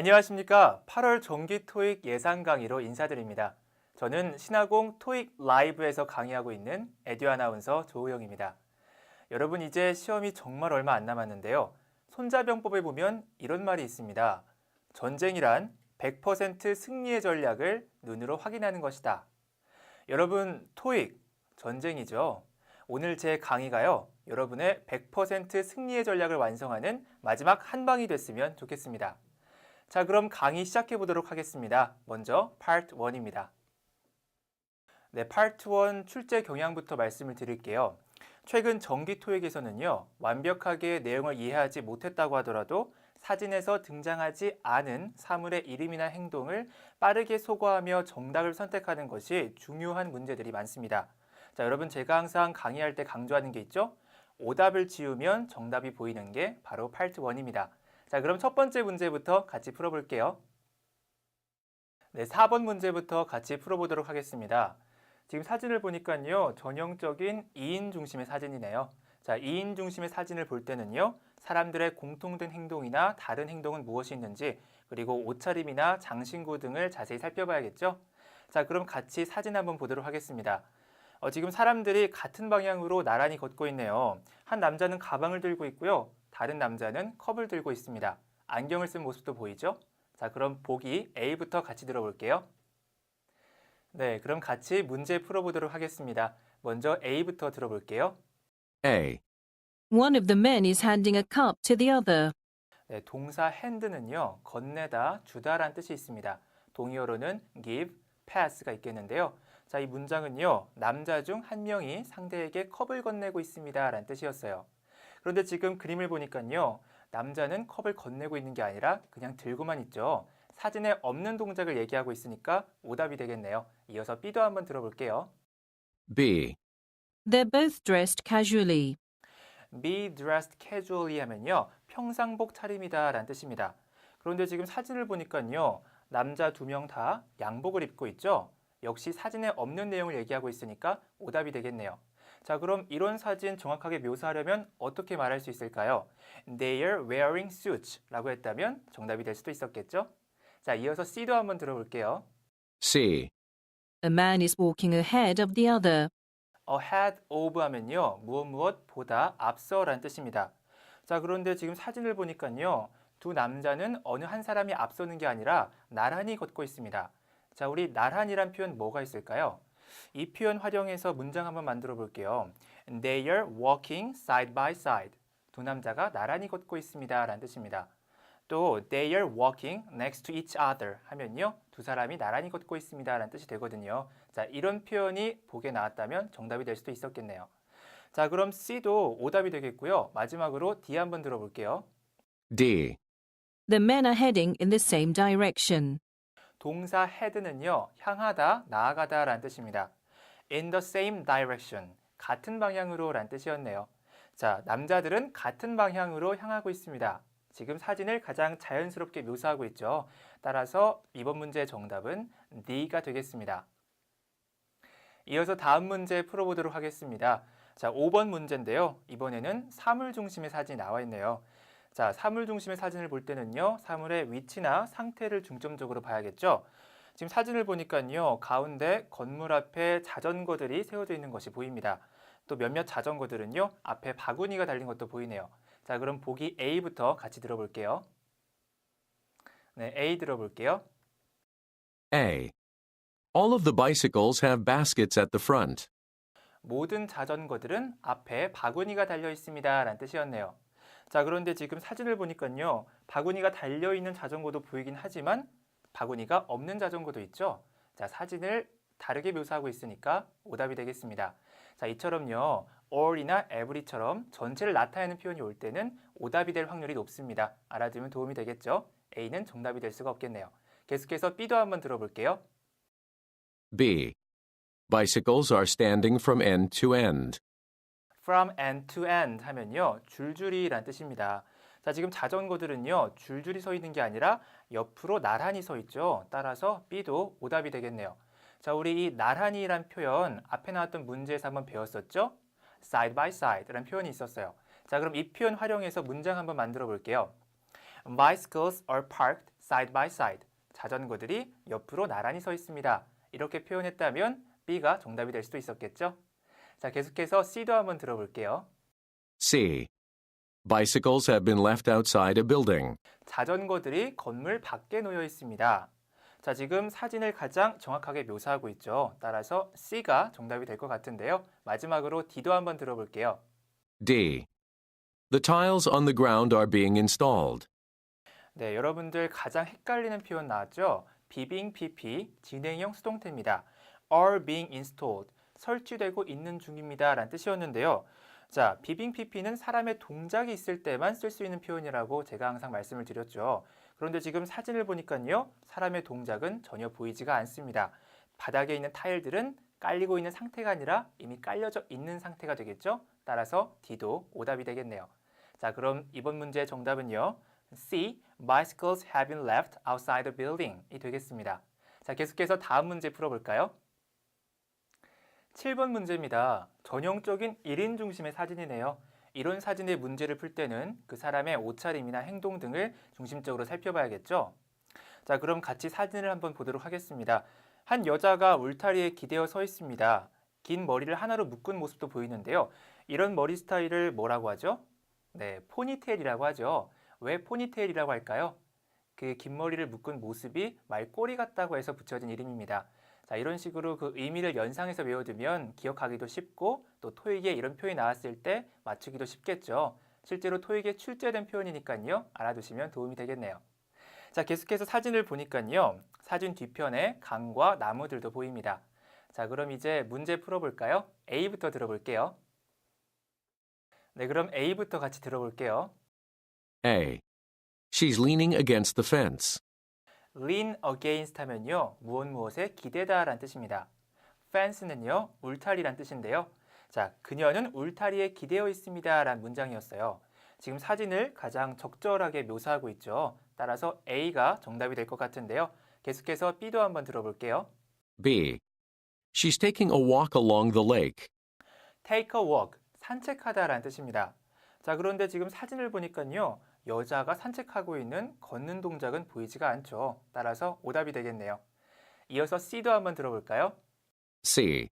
안녕하십니까. 8월 정기 토익 예상 강의로 인사드립니다. 저는 신화공 토익 라이브에서 강의하고 있는 에듀 아나운서 조우영입니다. 여러분 이제 시험이 정말 얼마 안 남았는데요. 손자병법에 보면 이런 말이 있습니다. 전쟁이란 100% 승리의 전략을 눈으로 확인하는 것이다. 여러분 토익 전쟁이죠. 오늘 제 강의가요. 여러분의 100% 승리의 전략을 완성하는 마지막 한 방이 됐으면 좋겠습니다. 자, 그럼 강의 시작해 보도록 하겠습니다. 먼저 파트 1입니다. 네, 파트 1 출제 경향부터 말씀을 드릴게요. 최근 정기 토익에서는요, 완벽하게 내용을 이해하지 못했다고 하더라도 사진에서 등장하지 않은 사물의 이름이나 행동을 빠르게 소거하며 정답을 선택하는 것이 중요한 문제들이 많습니다. 자, 여러분 제가 항상 강의할 때 강조하는 게 있죠? 오답을 지우면 정답이 보이는 게 바로 파트 1입니다. 자, 그럼 첫 번째 문제부터 같이 풀어볼게요. 네, 4번 문제부터 같이 풀어보도록 하겠습니다. 지금 사진을 보니까요, 전형적인 2인 중심의 사진이네요. 자, 2인 중심의 사진을 볼 때는요, 사람들의 공통된 행동이나 다른 행동은 무엇이 있는지, 그리고 옷차림이나 장신구 등을 자세히 살펴봐야겠죠? 자, 그럼 같이 사진 한번 보도록 하겠습니다. 지금 사람들이 같은 방향으로 나란히 걷고 있네요. 한 남자는 가방을 들고 있고요. 다른 남자는 컵을 들고 있습니다. 안경을 쓴 모습도 보이죠? 자, 그럼 보기 A부터 같이 들어볼게요. 네, 그럼 같이 문제 풀어보도록 하겠습니다. 먼저 A부터 들어볼게요. A. One of the men is handing a cup to the other. 네, 동사 hand는요, 건네다, 주다란 뜻이 있습니다. 동의어로는 give, pass가 있겠는데요. 자, 이 문장은요, 남자 중 한 명이 상대에게 컵을 건네고 있습니다 라는 뜻이었어요. 그런데 지금 그림을 보니까요, 남자는 컵을 건네고 있는 게 아니라 그냥 들고만 있죠. 사진에 없는 동작을 얘기하고 있으니까 오답이 되겠네요. 이어서 B도 한번 들어볼게요. B. They're both dressed casually. Be dressed casually 하면요, 평상복 차림이다 라는 뜻입니다. 그런데 지금 사진을 보니까요, 남자 2명 다 양복을 입고 있죠. 역시 사진에 없는 내용을 얘기하고 있으니까 오답이 되겠네요. 자, 그럼 이런 사진 정확하게 묘사하려면 어떻게 말할 수 있을까요? They're wearing suits 라고 했다면 정답이 될 수도 있었겠죠? 자, 이어서 C도 한번 들어볼게요. C. A man is walking ahead of the other. ahead of 하면요, 무엇보다 앞서라는 뜻입니다. 자, 그런데 지금 사진을 보니까요, 두 남자는 어느 한 사람이 앞서는 게 아니라 나란히 걷고 있습니다. 자, 우리 나란히란 표현 뭐가 있을까요? 이 표현 활용해서 문장 한번 만들어 볼게요. They're walking side by side. 두 남자가 나란히 걷고 있습니다 라는 뜻입니다. 또 They're walking next to each other 하면요, 두 사람이 나란히 걷고 있습니다 라는 뜻이 되거든요. 자, 이런 표현이 보기에 나왔다면 정답이 될 수도 있었겠네요. 자, 그럼 C도 오답이 되겠고요. 마지막으로 D 한번 들어볼게요. D. The men are heading in the same direction. 동사 head는요, 향하다, 나아가다 라는 뜻입니다. In the same direction, 같은 방향으로 라는 뜻이었네요. 자, 남자들은 같은 방향으로 향하고 있습니다. 지금 사진을 가장 자연스럽게 묘사하고 있죠. 따라서 이번 문제의 정답은 D가 되겠습니다. 이어서 다음 문제 풀어보도록 하겠습니다. 자, 5번 문제인데요. 이번에는 사물 중심의 사진이 나와 있네요. 자, 사물 중심의 사진을 볼 때는요, 사물의 위치나 상태를 중점적으로 봐야겠죠. 지금 사진을 보니까요, 가운데 건물 앞에 자전거들이 세워져 있는 것이 보입니다. 또 몇몇 자전거들은요, 앞에 바구니가 달린 것도 보이네요. 자, 그럼 보기 A부터 같이 들어볼게요. 네, A 들어볼게요. A. All of the bicycles have baskets at the front. 모든 자전거들은 앞에 바구니가 달려 있습니다 라는 뜻이었네요. 자, 그런데 지금 사진을 보니까요, 바구니가 달려있는 자전거도 보이긴 하지만 바구니가 없는 자전거도 있죠. 자, 사진을 다르게 묘사하고 있으니까 오답이 되겠습니다. 자, 이처럼요, all이나 every처럼 전체를 나타내는 표현이 올 때는 오답이 될 확률이 높습니다. 알아두면 도움이 되겠죠? A는 정답이 될 수가 없겠네요. 계속해서 B도 한번 들어볼게요. B. Bicycles are standing from end to end. From end to end 하면요, 줄줄이란 뜻입니다. 자, 지금 자전거들은요, 줄줄이 서 있는 게 아니라 옆으로 나란히 서 있죠. 따라서 B도 오답이 되겠네요. 자, 우리 이 나란히란 표현 앞에 나왔던 문제에서 한번 배웠었죠? side by side라는 표현이 있었어요. 자, 그럼 이 표현 활용해서 문장 한번 만들어 볼게요. Bicycles are parked side by side. 자전거들이 옆으로 나란히 서 있습니다. 이렇게 표현했다면 B가 정답이 될 수도 있었겠죠? 자, 계속해서 C도 한번 들어볼게요. C. Bicycles have been left outside a building. 자전거들이 건물 밖에 놓여 있습니다. 자, 지금 사진을 가장 정확하게 묘사하고 있죠. 따라서 C가 정답이 될 것 같은데요. 마지막으로 D도 한번 들어볼게요. D. The tiles on the ground are being installed. 네, 여러분들 가장 헷갈리는 표현 나왔죠? being PP, 진행형 수동태입니다. are being installed, 설치되고 있는 중입니다 라는 뜻이었는데요. 자, being PP는 사람의 동작이 있을 때만 쓸 수 있는 표현이라고 제가 항상 말씀을 드렸죠. 그런데 지금 사진을 보니까요, 사람의 동작은 전혀 보이지가 않습니다. 바닥에 있는 타일들은 깔리고 있는 상태가 아니라 이미 깔려져 있는 상태가 되겠죠? 따라서 D도 오답이 되겠네요. 자, 그럼 이번 문제의 정답은요. C. Bicycles have been left outside the building 이 되겠습니다. 자, 계속해서 다음 문제 풀어볼까요? 7번 문제입니다. 전형적인 1인 중심의 사진이네요. 이런 사진의 문제를 풀 때는 그 사람의 옷차림이나 행동 등을 중심적으로 살펴봐야겠죠? 자, 그럼 같이 사진을 한번 보도록 하겠습니다. 한 여자가 울타리에 기대어 서 있습니다. 긴 머리를 하나로 묶은 모습도 보이는데요. 이런 머리 스타일을 뭐라고 하죠? 네, 포니테일이라고 하죠. 왜 포니테일이라고 할까요? 그 긴 머리를 묶은 모습이 말꼬리 같다고 해서 붙여진 이름입니다. 자, 이런 식으로 그 의미를 연상해서 외워두면 기억하기도 쉽고 또 토익에 이런 표현이 나왔을 때 맞추기도 쉽겠죠. 실제로 토익에 출제된 표현이니까요. 알아두시면 도움이 되겠네요. 자, 계속해서 사진을 보니까요. 사진 뒤편에 강과 나무들도 보입니다. 자, 그럼 이제 문제 풀어볼까요? A부터 들어볼게요. 네, 그럼 A부터 같이 들어볼게요. A. She's leaning against the fence. lean against 하면요. 무엇에 기대다 라는 뜻입니다. fence는요. 울타리란 뜻인데요. 자, 그녀는 울타리에 기대어 있습니다 라는 문장이었어요. 지금 사진을 가장 적절하게 묘사하고 있죠. 따라서 A가 정답이 될 것 같은데요. 계속해서 B도 한번 들어볼게요. B. She's taking a walk along the lake. take a walk, 산책하다 라는 뜻입니다. 자, 그런데 지금 사진을 보니까요. 여자가 산책하고 있는 걷는 동작은 보이지가 않죠. 따라서 오답이 되겠네요. 이어서 C도 한번 들어볼까요? C.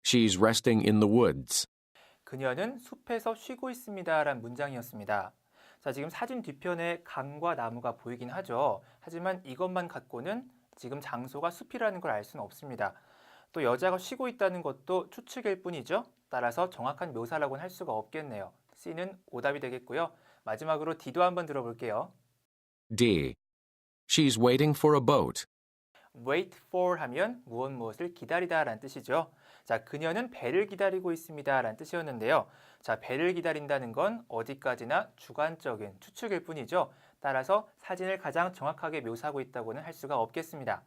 She's resting in the woods. 그녀는 숲에서 쉬고 있습니다 라는 문장이었습니다. 자, 지금 사진 뒤편에 강과 나무가 보이긴 하죠. 하지만 이것만 갖고는 지금 장소가 숲이라는 걸 알 수는 없습니다. 또 여자가 쉬고 있다는 것도 추측일 뿐이죠. 따라서 정확한 묘사라고는 할 수가 없겠네요. C는 오답이 되겠고요. 마지막으로 D도 한번 들어볼게요. D. She's waiting for a boat. wait for 하면 무엇을 기다리다 라는 뜻이죠. 자, 그녀는 배를 기다리고 있습니다 라는 뜻이었는데요. 자, 배를 기다린다는 건 어디까지나 주관적인 추측일 뿐이죠. 따라서 사진을 가장 정확하게 묘사하고 있다고는 할 수가 없겠습니다.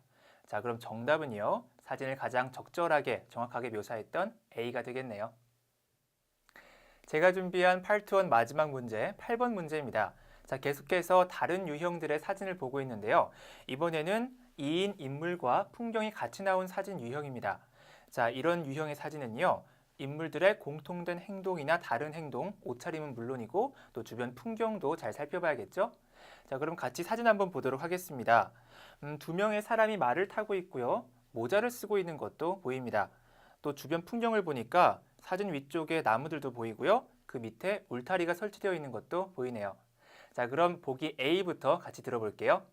자, 그럼 정답은요. 사진을 가장 적절하게 정확하게 묘사했던 A가 되겠네요. 제가 준비한 파트 1 마지막 문제, 8번 문제입니다. 자, 계속해서 다른 유형들의 사진을 보고 있는데요. 이번에는 2인 인물과 풍경이 같이 나온 사진 유형입니다. 자, 이런 유형의 사진은요. 인물들의 공통된 행동이나 다른 행동, 옷차림은 물론이고 또 주변 풍경도 잘 살펴봐야겠죠? 자, 그럼 같이 사진 한번 보도록 하겠습니다. 두 명의 사람이 말을 타고 있고요. 모자를 쓰고 있는 것도 보입니다. 또 주변 풍경을 보니까 사진 위쪽에 나무들도 보이고요. 그 밑에 울타리가 설치되어 있는 것도 보이네요. 자, 그럼 보기 A부터 같이 들어볼게요.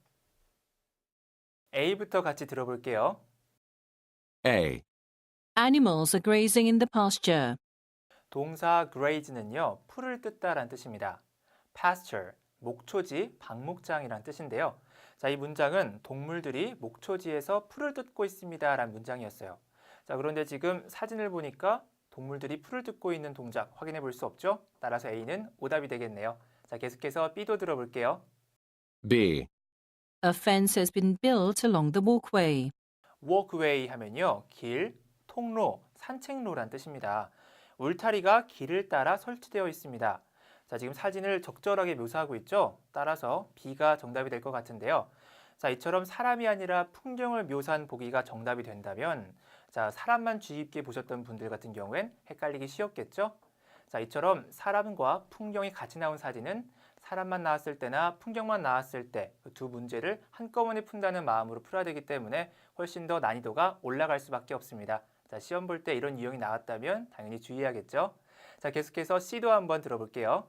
A부터 같이 들어볼게요. A. Animals are grazing in the pasture. 동사 graze는요, 풀을 뜯다라는 뜻입니다. pasture, 목초지, 방목장이란 뜻인데요. 자, 이 문장은 동물들이 목초지에서 풀을 뜯고 있습니다 라는 문장이었어요. 자, 그런데 지금 사진을 보니까 동물들이 풀을 뜯고 있는 동작 확인해 볼 수 없죠? 따라서 A는 오답이 되겠네요. 자, 계속해서 B도 들어볼게요. B. A fence has been built along the walkway. walkway 하면요, 길, 통로, 산책로란 뜻입니다. 울타리가 길을 따라 설치되어 있습니다. 자, 지금 사진을 적절하게 묘사하고 있죠? 따라서 B가 정답이 될 것 같은데요. 자, 이처럼 사람이 아니라 풍경을 묘사한 보기가 정답이 된다면 자, 사람만 주의 깊게 보셨던 분들 같은 경우엔 헷갈리기 쉬웠겠죠? 자, 이처럼 사람과 풍경이 같이 나온 사진은 사람만 나왔을 때나 풍경만 나왔을 때 그 두 문제를 한꺼번에 푼다는 마음으로 풀어야 되기 때문에 훨씬 더 난이도가 올라갈 수밖에 없습니다. 자, 시험 볼 때 이런 유형이 나왔다면 당연히 주의해야겠죠. 자, 계속해서 C도 한번 들어볼게요.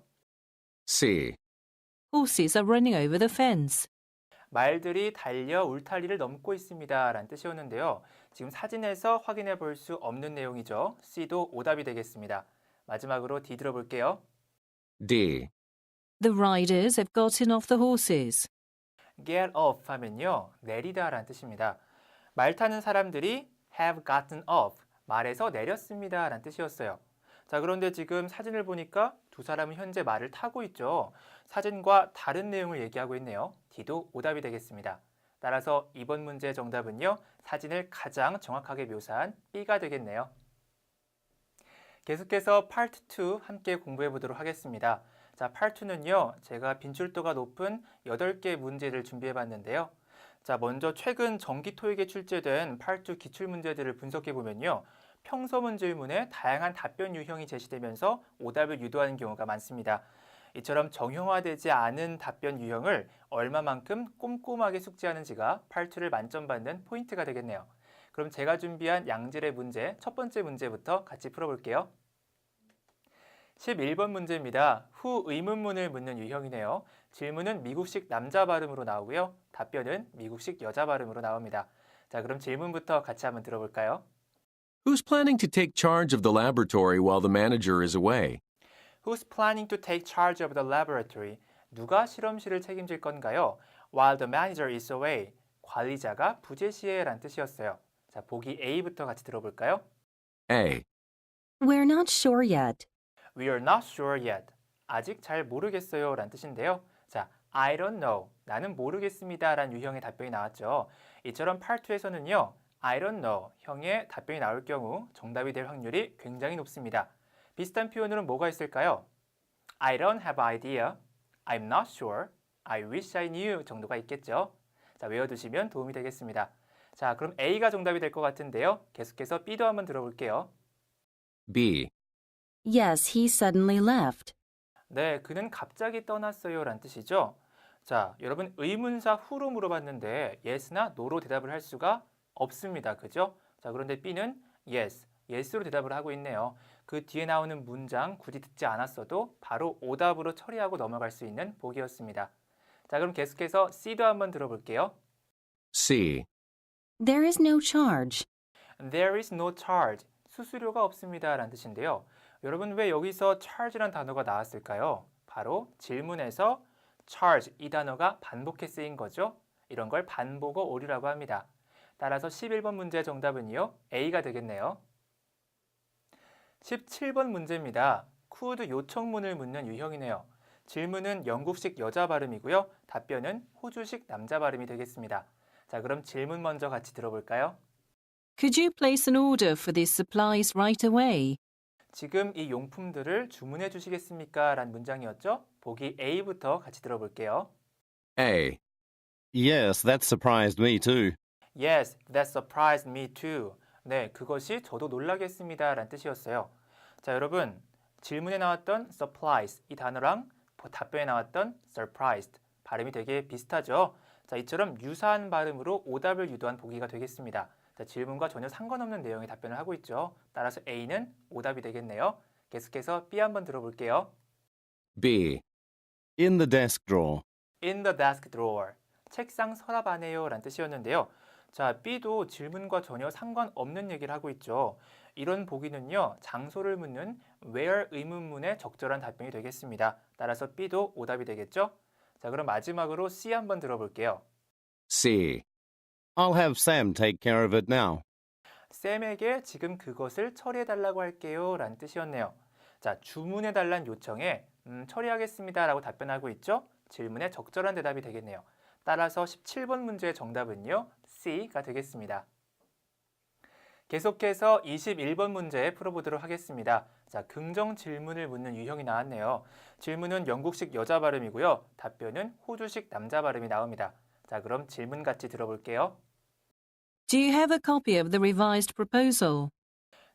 C. Horses are running over the fence. 말들이 달려 울타리를 넘고 있습니다 라는 뜻이었는데요. 지금 사진에서 확인해 볼 수 없는 내용이죠. C도 오답이 되겠습니다. 마지막으로 D 들어볼게요. D. The riders have gotten off the horses. Get off 하면요, 내리다 라는 뜻입니다. 말 타는 사람들이 have gotten off, 말에서 내렸습니다 라는 뜻이었어요. 자, 그런데 지금 사진을 보니까 두 사람은 현재 말을 타고 있죠. 사진과 다른 내용을 얘기하고 있네요. D도 오답이 되겠습니다. 따라서 이번 문제의 정답은요, 사진을 가장 정확하게 묘사한 B가 되겠네요. 계속해서 Part 2 함께 공부해 보도록 하겠습니다. 자, Part 2는요, 제가 빈출도가 높은 8개 문제를 준비해 봤는데요. 자, 먼저 최근 정기 토익에 출제된 Part 2 기출 문제들을 분석해 보면요. 평서 문제의문에 다양한 답변 유형이 제시되면서 오답을 유도하는 경우가 많습니다. 이처럼 정형화되지 않은 답변 유형을 얼마만큼 꼼꼼하게 숙지하는지가 Part 2를 만점 받는 포인트가 되겠네요. 그럼 제가 준비한 양질의 문제, 첫 번째 문제부터 같이 풀어볼게요. 11번 문제입니다. 후 의문문을 묻는 유형이네요. 질문은 미국식 남자 발음으로 나오고요. 답변은 미국식 여자 발음으로 나옵니다. 자, 그럼 질문부터 같이 한번 들어볼까요? Who's planning to take charge of the laboratory while the manager is away? Who's planning to take charge of the laboratory? 누가 실험실을 책임질 건가요? While the manager is away. 관리자가 부재 시에 라는 뜻이었어요. 자, 보기 A부터 같이 들어볼까요? A. We're not sure yet. We are not sure yet. 아직 잘 모르겠어요 라는 뜻인데요. 자, I don't know. 나는 모르겠습니다 라는 유형의 답변이 나왔죠. 이처럼 Part 2에서는요. I don't know 형의 답변이 나올 경우 정답이 될 확률이 굉장히 높습니다. 비슷한 표현으로는 뭐가 있을까요? I don't have idea. I'm not sure. I wish I knew 정도가 있겠죠. 자, 외워두시면 도움이 되겠습니다. 자, 그럼 A가 정답이 될 것 같은데요. 계속해서 B도 한번 들어볼게요. B. Yes, he suddenly left. 네, 그는 갑자기 떠났어요 라는 뜻이죠. 자, 여러분 의문사 who로 물어봤는데 yes나 no로 대답을 할 수가 없습니다. 그죠? 자, 그런데 B는 yes, yes로 대답을 하고 있네요. 그 뒤에 나오는 문장 굳이 듣지 않았어도 바로 오답으로 처리하고 넘어갈 수 있는 보기였습니다. 자, 그럼 계속해서 C도 한번 들어볼게요. C. There is no charge. There is no charge. 수수료가 없습니다 라는 뜻인데요. 여러분 왜 여기서 charge란 단어가 나왔을까요? 바로 질문에서 charge 이 단어가 반복해 쓰인 거죠. 이런 걸 반복어 오류라고 합니다. 따라서 11번 문제의 정답은요. A가 되겠네요. 17번 문제입니다. could 요청문을 묻는 유형이네요. 질문은 영국식 여자 발음이고요. 답변은 호주식 남자 발음이 되겠습니다. 자, 그럼 질문 먼저 같이 들어볼까요? Could you place an order for these supplies right away? 지금 이 용품들을 주문해 주시겠습니까? 라는 문장이었죠. 보기 A부터 같이 들어볼게요. A. Yes, that surprised me too. Yes, that surprised me too. 네, 그것이 저도 놀라겠습니다. 라는 뜻이었어요. 자, 여러분, 질문에 나왔던 supplies 이 단어랑 답변에 나왔던 surprised 발음이 되게 비슷하죠. 자, 이처럼 유사한 발음으로 오답을 유도한 보기가 되겠습니다. 자, 질문과 전혀 상관없는 내용의 답변을 하고 있죠. 따라서 A는 오답이 되겠네요. 계속해서 B 한번 들어볼게요. B. In the desk drawer. In the desk drawer. 책상 서랍 안에요 라는 뜻이었는데요. 자, B도 질문과 전혀 상관없는 얘기를 하고 있죠. 이런 보기는요. 장소를 묻는 where 의문문의 적절한 답변이 되겠습니다. 따라서 B도 오답이 되겠죠. 자, 그럼 마지막으로 C 한번 들어볼게요. C. I'll have Sam take care of it now. 쌤에게 지금 그것을 처리해달라고 할게요 라는 뜻이었네요. 자, 주문해달라는 요청에 처리하겠습니다 라고 답변하고 있죠. 질문에 적절한 대답이 되겠네요. 따라서 17번 문제의 정답은요. C가 되겠습니다. 계속해서 21번 문제 풀어보도록 하겠습니다. 자, 긍정 질문을 묻는 유형이 나왔네요. 질문은 영국식 여자 발음이고요. 답변은 호주식 남자 발음이 나옵니다. 자, 그럼 질문 같이 들어볼게요. Do you have a copy of the revised proposal?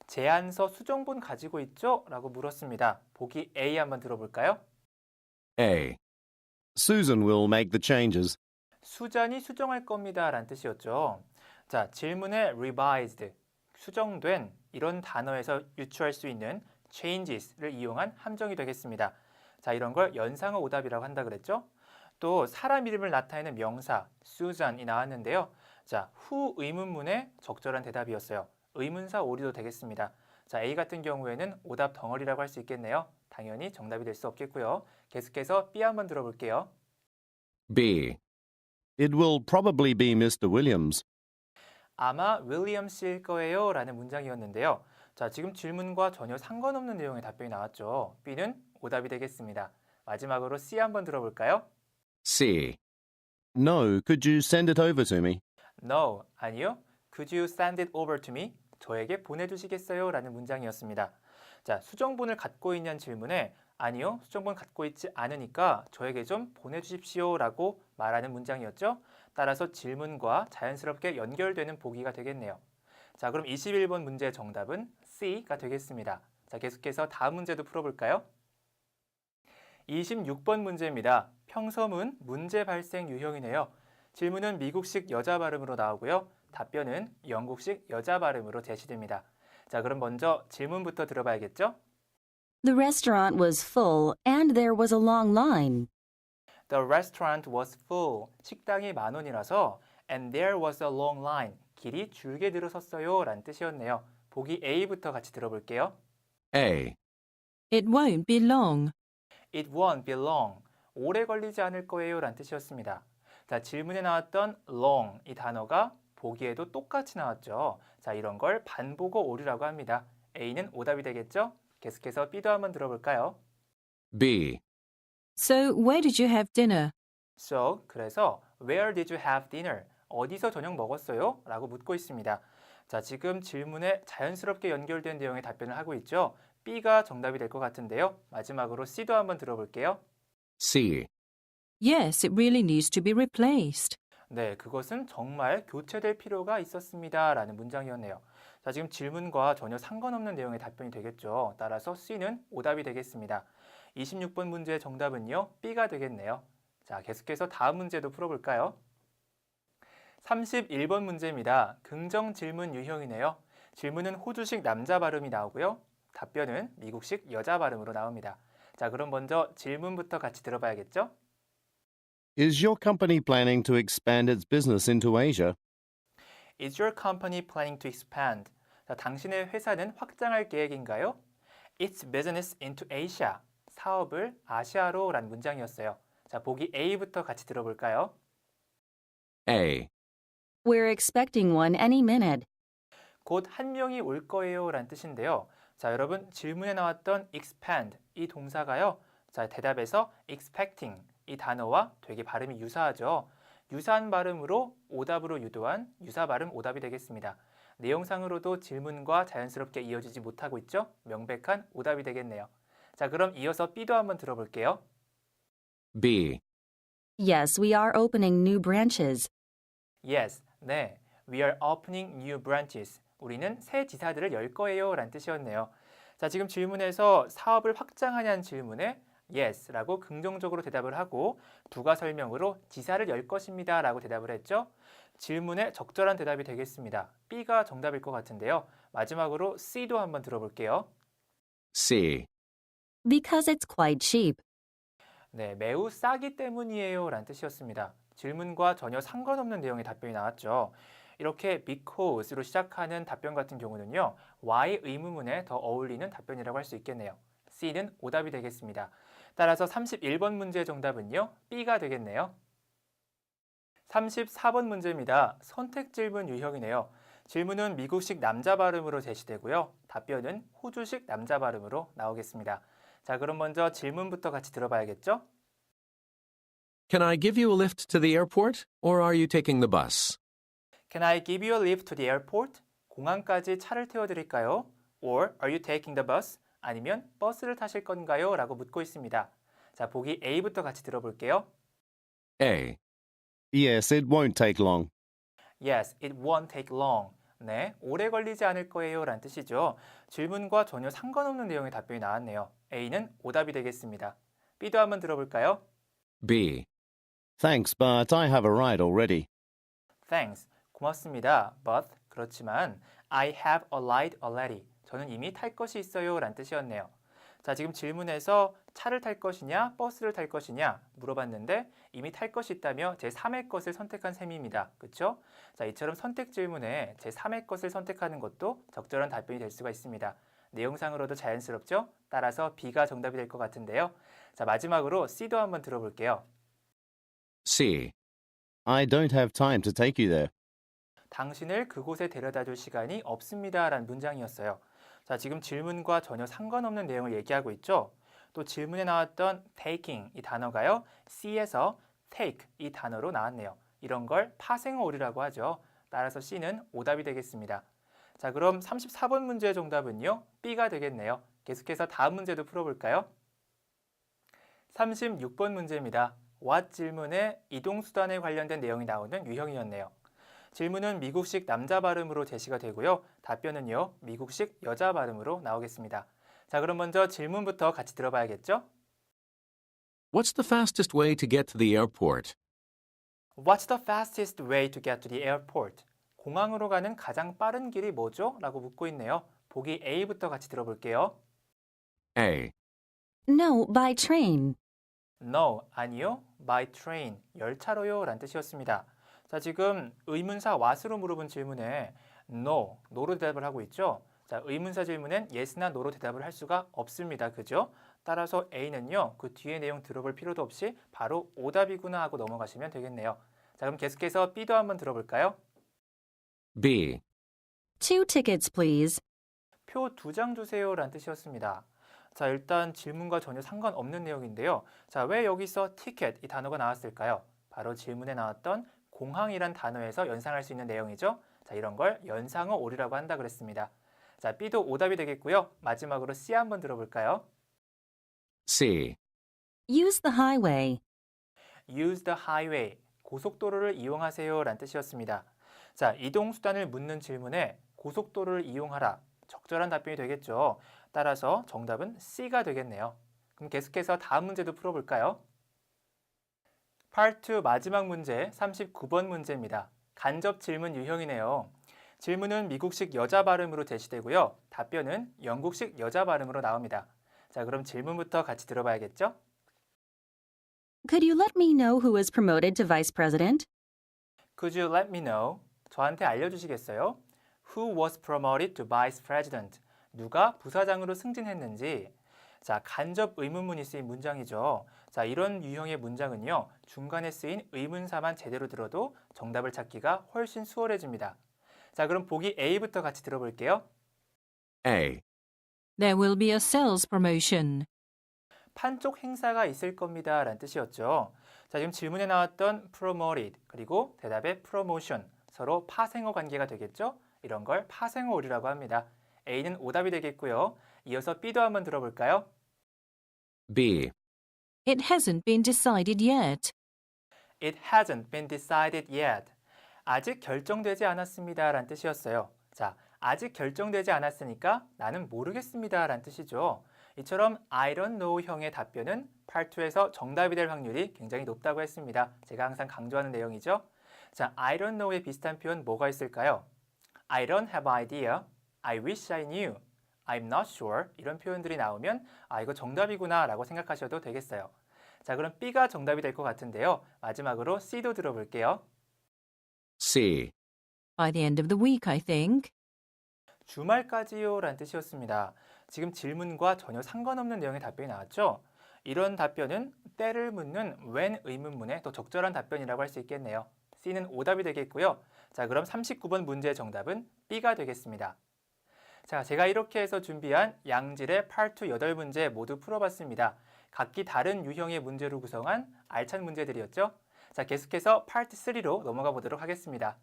제안서 수정본 가지고 있죠? 라고 물었습니다. 보기 A 한번 들어볼까요? A. Susan will make the changes. 수잔이 수정할 겁니다 라는 뜻이었죠. 자, 질문에 revised, 수정된 이런 단어에서 유추할 수 있는 changes를 이용한 함정이 되겠습니다. 자, 이런 걸 연상어 오답이라고 한다 그랬죠. 또 사람 이름을 나타내는 명사 Susan이 나왔는데요. 자, 후 의문문의 적절한 대답이었어요. 의문사 오류도 되겠습니다. 자, A 같은 경우에는 오답 덩어리라고 할 수 있겠네요. 당연히 정답이 될 수 없겠고요. 계속해서 B 한번 들어볼게요. B. It will probably be Mr. Williams. 아마 윌리엄 씨일 거예요 라는 문장이었는데요. 자, 지금 질문과 전혀 상관없는 내용의 답변이 나왔죠. B는 오답이 되겠습니다. 마지막으로 C 한번 들어볼까요? C. No, could you send it over to me? No, 아니요. Could you send it over to me? 저에게 보내주시겠어요? 라는 문장이었습니다. 자, 수정본을 갖고 있냐는 질문에 아니요, 수정본 갖고 있지 않으니까 저에게 좀 보내주십시오 라고 말하는 문장이었죠. 따라서 질문과 자연스럽게 연결되는 보기가 되겠네요. 자, 그럼 21번 문제의 정답은 C가 되겠습니다. 자, 계속해서 다음 문제도 풀어볼까요? 26번 문제입니다. 평서문 문제 발생 유형이네요. 질문은 미국식 여자 발음으로 나오고요. 답변은 영국식 여자 발음으로 제시됩니다. 자, 그럼 먼저 질문부터 들어봐야겠죠? The restaurant was full and there was a long line. The restaurant was full. 식당이 10,000원이라서 and there was a long line. 길이 줄게 늘어섰어요 라는 뜻이었네요. 보기 A부터 같이 들어볼게요. A. It won't be long. It won't be long. 오래 걸리지 않을 거예요 라는 뜻이었습니다. 자, 질문에 나왔던 long 이 단어가 보기에도 똑같이 나왔죠. 자, 이런 걸 반복어 오류라고 합니다. A는 오답이 되겠죠? 계속해서 B도 한번 들어볼까요? B. So, where did you have dinner? So, 그래서 Where did you have dinner? 어디서 저녁 먹었어요? 라고 묻고 있습니다. 자, 지금 질문에 자연스럽게 연결된 내용의 답변을 하고 있죠. B가 정답이 될 것 같은데요. 마지막으로 C도 한번 들어볼게요. C. Yes, it really needs to be replaced. 네, 그것은 정말 교체될 필요가 있었습니다. 라는 문장이었네요. 자, 지금 질문과 전혀 상관없는 내용의 답변이 되겠죠. 따라서 C는 오답이 되겠습니다. 26번 문제의 정답은요, B가 되겠네요. 자, 계속해서 다음 문제도 풀어볼까요? 31번 문제입니다. 긍정 질문 유형이네요. 질문은 호주식 남자 발음이 나오고요. 답변은 미국식 여자 발음으로 나옵니다. 자, 그럼 먼저 질문부터 같이 들어봐야겠죠? Is your company planning to expand its business into Asia? Is your company planning to expand? 자, 당신의 회사는 확장할 계획인가요? Its business into Asia. 사업을 아시아로 라는 문장이었어요. 자, 보기 A부터 같이 들어볼까요? A. We're expecting one any minute. 곧 한 명이 올 거예요 라는 뜻인데요. 자, 여러분 질문에 나왔던 expand 이 동사가요. 자, 대답에서 expecting 이 단어와 되게 발음이 유사하죠. 유사한 발음으로 오답으로 유도한 유사 발음 오답이 되겠습니다. 내용상으로도 질문과 자연스럽게 이어지지 못하고 있죠. 명백한 오답이 되겠네요. 자, 그럼 이어서 B도 한번 들어볼게요. B. Yes, we are opening new branches. Yes, 네. We are opening new branches. 우리는 새 지사들을 열 거예요 라는 뜻이었네요. 자, 지금 질문에서 사업을 확장하냐는 질문에 Yes 라고 긍정적으로 대답을 하고 부가 설명으로 지사를 열 것입니다 라고 대답을 했죠. 질문에 적절한 대답이 되겠습니다. B가 정답일 것 같은데요. 마지막으로 C도 한번 들어볼게요. C. Because it's quite cheap. 네, 매우 싸기 때문이에요 라는 뜻이었습니다. 질문과 전혀 상관없는 내용의 답변이 나왔죠. 이렇게 because로 시작하는 답변 같은 경우는요. why 의문문에 더 어울리는 답변이라고 할 수 있겠네요. C는 오답이 되겠습니다. 따라서 31번 문제의 정답은요. B가 되겠네요. 34번 문제입니다. 선택 질문 유형이네요. 질문은 미국식 남자 발음으로 제시되고요. 답변은 호주식 남자 발음으로 나오겠습니다. 자, 그럼 먼저 질문부터 같이 들어봐야겠죠? Can I give you a lift to the airport, or are you taking the bus? Can I give you a lift to the airport? 공항까지 차를 태워드릴까요? Or are you taking the bus? 아니면 버스를 타실 건가요? 라고 묻고 있습니다. 자, 보기 A부터 같이 들어볼게요. A. Yes, it won't take long. Yes, it won't take long. 네, 오래 걸리지 않을 거예요 라는 뜻이죠. 질문과 전혀 상관없는 내용의 답변이 나왔네요. A는 오답이 되겠습니다. B도 한번 들어볼까요? B. Thanks, but I have a ride already. Thanks. 고맙습니다. But 그렇지만 I have a ride already. 저는 이미 탈 것이 있어요 라는 뜻이었네요. 자, 지금 질문에서 차를 탈 것이냐, 버스를 탈 것이냐 물어봤는데 이미 탈 것이 있다며 제3의 것을 선택한 셈입니다. 그렇죠? 자, 이처럼 선택 질문에 제3의 것을 선택하는 것도 적절한 답변이 될 수가 있습니다. 내용상으로도 자연스럽죠? 따라서 B가 정답이 될 것 같은데요. 자, 마지막으로 C도 한번 들어볼게요. C. I don't have time to take you there. 당신을 그곳에 데려다 줄 시간이 없습니다 라는 문장이었어요. 자, 지금 질문과 전혀 상관없는 내용을 얘기하고 있죠. 또 질문에 나왔던 taking 이 단어가요. C에서 take 이 단어로 나왔네요. 이런 걸 파생어오리라고 하죠. 따라서 C는 오답이 되겠습니다. 자, 그럼 34번 문제의 정답은요. B가 되겠네요. 계속해서 다음 문제도 풀어볼까요? 36번 문제입니다. What 질문에 이동수단에 관련된 내용이 나오는 유형이었네요. 질문은 미국식 남자 발음으로 제시가 되고요. 답변은요, 미국식 여자 발음으로 나오겠습니다. 자, 그럼 먼저 질문부터 같이 들어봐야겠죠? What's the fastest way to get to the airport? What's the fastest way to get to the airport? 공항으로 가는 가장 빠른 길이 뭐죠? 라고 묻고 있네요. 보기 A부터 같이 들어볼게요. A. No, by train. No, 아니요. By train, 열차로요 라는 뜻이었습니다. 자, 지금 의문사 what으로 물어본 질문에 no, no로 대답을 하고 있죠. 자, 의문사 질문엔 yes나 no로 대답을 할 수가 없습니다. 그죠? 따라서 A는요, 그 뒤에 내용 들어볼 필요도 없이 바로 오답이구나 하고 넘어가시면 되겠네요. 자, 그럼 계속해서 B도 한번 들어볼까요? B. 2 tickets, please. 표 2장 주세요 라는 뜻이었습니다. 자, 일단 질문과 전혀 상관없는 내용인데요. 자, 왜 여기서 ticket 이 단어가 나왔을까요? 바로 질문에 나왔던 공항이란 단어에서 연상할 수 있는 내용이죠. 자, 이런 걸 연상어 오리라고 한다 그랬습니다. 자, B도 오답이 되겠고요. 마지막으로 C 한번 들어볼까요? C. Use the highway. Use the highway, 고속도로를 이용하세요 라는 뜻이었습니다. 자, 이동수단을 묻는 질문에 고속도로를 이용하라, 적절한 답변이 되겠죠. 따라서 정답은 C가 되겠네요. 그럼 계속해서 다음 문제도 풀어볼까요? Part 2 마지막 문제 39번 문제입니다. 간접 질문 유형이네요. 질문은 미국식 여자 발음으로 제시되고요. 답변은 영국식 여자 발음으로 나옵니다. 자, 그럼 질문부터 같이 들어봐야겠죠? Could you let me know who was promoted to vice president? Could you let me know? 저한테 알려주시겠어요? Who was promoted to vice president? 누가 부사장으로 승진했는지. 자, 간접 의문문이 쓰인 문장이죠. 자, 이런 유형의 문장은요, 중간에 쓰인 의문사만 제대로 들어도 정답을 찾기가 훨씬 수월해집니다. 자, 그럼 보기 A부터 같이 들어볼게요. A. There will be a sales promotion. 판촉 행사가 있을 겁니다 라는 뜻이었죠. 자, 지금 질문에 나왔던 promoted 그리고 대답의 promotion 서로 파생어 관계가 되겠죠. 이런 걸 파생어오리라고 합니다. A는 오답이 되겠고요. 이어서 B도 한번 들어볼까요? B. It hasn't been decided yet. It hasn't been decided yet. 아직 결정되지 않았습니다 라는 뜻이었어요. 자, 아직 결정되지 않았으니까 나는 모르겠습니다 라는 뜻이죠. 이처럼 I don't know 형의 답변은 Part 2에서 정답이 될 확률이 굉장히 높다고 했습니다. 제가 항상 강조하는 내용이죠. 자, I don't know에 비슷한 표현 뭐가 있을까요? I don't have idea, I wish I knew, I'm not sure 이런 표현들이 나오면 아, 이거 정답이구나 라고 생각하셔도 되겠어요. 자, 그럼 B가 정답이 될 것 같은데요. 마지막으로 C도 들어볼게요. C. By the end of the week, I think. 주말까지요 라는 뜻이었습니다. 지금 질문과 전혀 상관없는 내용의 답변이 나왔죠? 이런 답변은 때를 묻는 when 의문문의 더 적절한 답변이라고 할 수 있겠네요. C는 오답이 되겠고요. 자, 그럼 39번 문제의 정답은 B가 되겠습니다. 자, 제가 이렇게 해서 준비한 양질의 Part 2 8문제 모두 풀어봤습니다. 각기 다른 유형의 문제로 구성한 알찬 문제들이었죠? 자, 계속해서 Part 3로 넘어가 보도록 하겠습니다.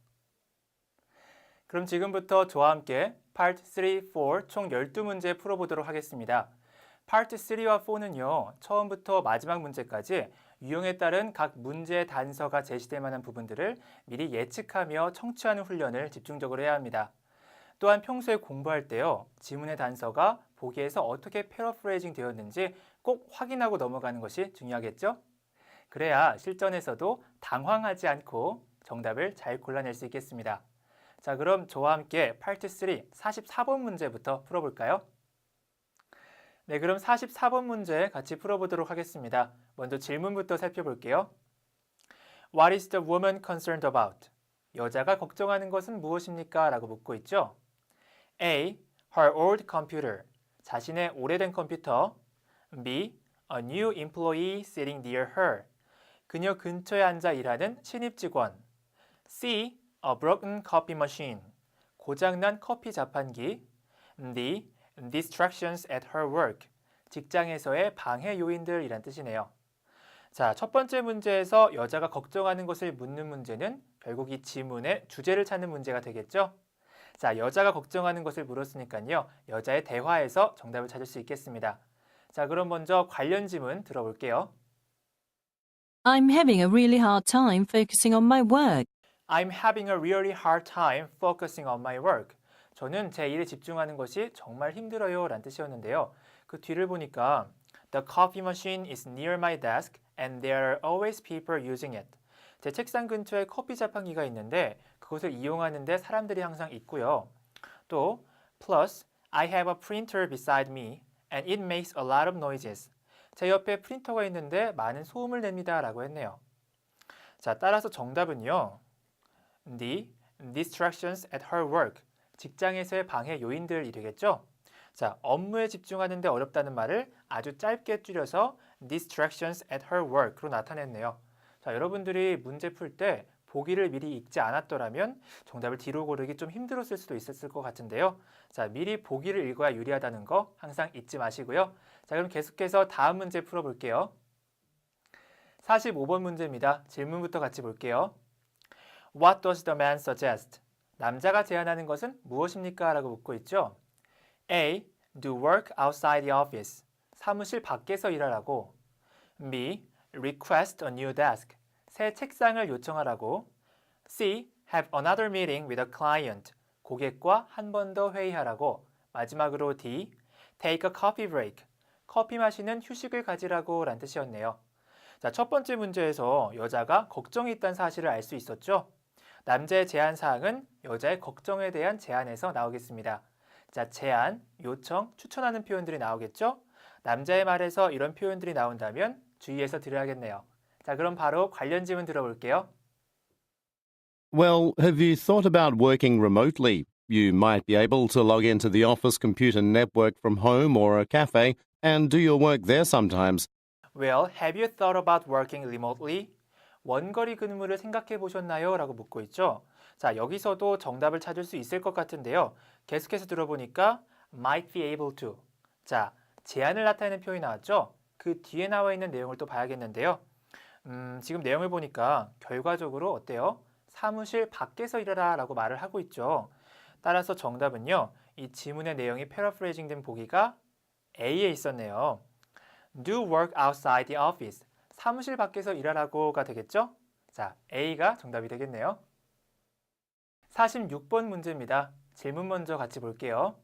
그럼 지금부터 저와 함께 Part 3, 4 총 12문제 풀어보도록 하겠습니다. Part 3와 4는요, 처음부터 마지막 문제까지 유형에 따른 각 문제의 단서가 제시될 만한 부분들을 미리 예측하며 청취하는 훈련을 집중적으로 해야 합니다. 또한 평소에 공부할 때요, 지문의 단서가 보기에서 어떻게 패러프레이징 되었는지 꼭 확인하고 넘어가는 것이 중요하겠죠? 그래야 실전에서도 당황하지 않고 정답을 잘 골라낼 수 있겠습니다. 자, 그럼 저와 함께 Part 3 44번 문제부터 풀어볼까요? 네, 그럼 44번 문제 같이 풀어보도록 하겠습니다. 먼저 질문부터 살펴볼게요. What is the woman concerned about? 여자가 걱정하는 것은 무엇입니까? 라고 묻고 있죠. A. Her old computer. 자신의 오래된 컴퓨터. B. A new employee sitting near her. 그녀 근처에 앉아 일하는 신입 직원. C. A broken coffee machine. 고장난 커피 자판기. D. Distractions at her work. 직장에서의 방해 요인들이란 뜻이네요. 자, 첫 번째 문제에서 여자가 걱정하는 것을 묻는 문제는 결국 이 지문의 주제를 찾는 문제가 되겠죠? 자, 여자가 걱정하는 것을 물었으니까요. 여자의 대화에서 정답을 찾을 수 있겠습니다. 자, 그럼 먼저 관련 지문 들어볼게요. I'm having a really hard time focusing on my work. I'm having a really hard time focusing on my work. 저는 제 일에 집중하는 것이 정말 힘들어요 라는 뜻이었는데요. 그 뒤를 보니까 The coffee machine is near my desk and there are always people using it. 제 책상 근처에 커피 자판기가 있는데 그것을 이용하는데 사람들이 항상 있고요. 또 plus I have a printer beside me and it makes a lot of noises. 제 옆에 프린터가 있는데 많은 소음을 냅니다 라고 했네요. 자, 따라서 정답은요. The distractions at her work. 직장에서의 방해 요인들이 되겠죠? 자, 업무에 집중하는데 어렵다는 말을 아주 짧게 줄여서 distractions at her work로 나타냈네요. 자, 여러분들이 문제 풀 때 보기를 미리 읽지 않았더라면 정답을 뒤로 고르기 좀 힘들었을 수도 있었을 것 같은데요. 자, 미리 보기를 읽어야 유리하다는 거 항상 잊지 마시고요. 자, 그럼 계속해서 다음 문제 풀어볼게요. 45번 문제입니다. 질문부터 같이 볼게요. What does the man suggest? 남자가 제안하는 것은 무엇입니까? 라고 묻고 있죠. A. Do work outside the office. 사무실 밖에서 일하라고. B. Request a new desk. 새 책상을 요청하라고. C. Have another meeting with a client. 고객과 한 번 더 회의하라고. 마지막으로 D. Take a coffee break. 커피 마시는 휴식을 가지라고 라는 뜻이었네요. 자, 첫 번째 문제에서 여자가 걱정이 있다는 사실을 알 수 있었죠. 남자의 제안 사항은 여자의 걱정에 대한 제안에서 나오겠습니다. 자, 제안, 요청, 추천하는 표현들이 나오겠죠? 남자의 말에서 이런 표현들이 나온다면 주의해서 들어야겠네요. 자, 그럼 바로 관련 질문 들어볼게요. Well, have you thought about working remotely? You might be able to log into the office computer network from home or a cafe and do your work there sometimes. Well, have you thought about working remotely? 원거리 근무를 생각해 보셨나요? 라고 묻고 있죠. 자, 여기서도 정답을 찾을 수 있을 것 같은데요. 계속해서 들어보니까 might be able to. 자, 제안을 나타내는 표현이 나왔죠. 그 뒤에 나와 있는 내용을 또 봐야겠는데요. 지금 내용을 보니까 결과적으로 어때요? 사무실 밖에서 일하라 라고 말을 하고 있죠. 따라서 정답은요. 이 지문의 내용이 패러프레이징 된 보기가 A에 있었네요. Do work outside the office. 사무실 밖에서 일하라고가 되겠죠? 자, A가 정답이 되겠네요. 46번 문제입니다. 질문 먼저 같이 볼게요.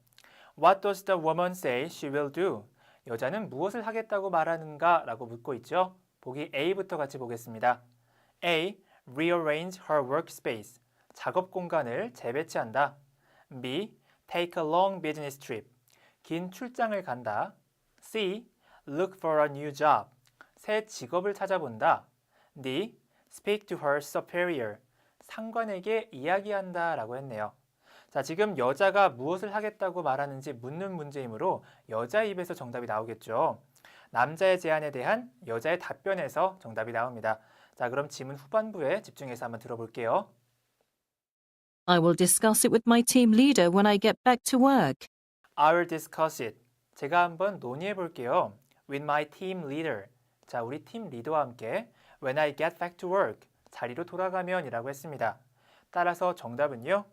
What does the woman say she will do? 여자는 무엇을 하겠다고 말하는가? 라고 묻고 있죠. 보기 A부터 같이 보겠습니다. A. Rearrange her workspace. 작업 공간을 재배치한다. B. Take a long business trip. 긴 출장을 간다. C. Look for a new job. 새 직업을 찾아본다. D. Speak to her superior. 상관에게 이야기한다 라고 했네요. 자, 지금 여자가 무엇을 하겠다고 말하는지 묻는 문제이므로 여자의 입에서 정답이 나오겠죠. 남자의 제안에 대한 여자의 답변에서 정답이 나옵니다. 자, 그럼 지문 후반부에 집중해서 한번 들어볼게요. I will discuss it with my team leader when I get back to work. I will discuss it. 제가 한번 논의해 볼게요. With my team leader. 자, 우리 팀 리더와 함께 when I get back to work. 자리로 돌아가면 이라고 했습니다. 따라서 정답은요.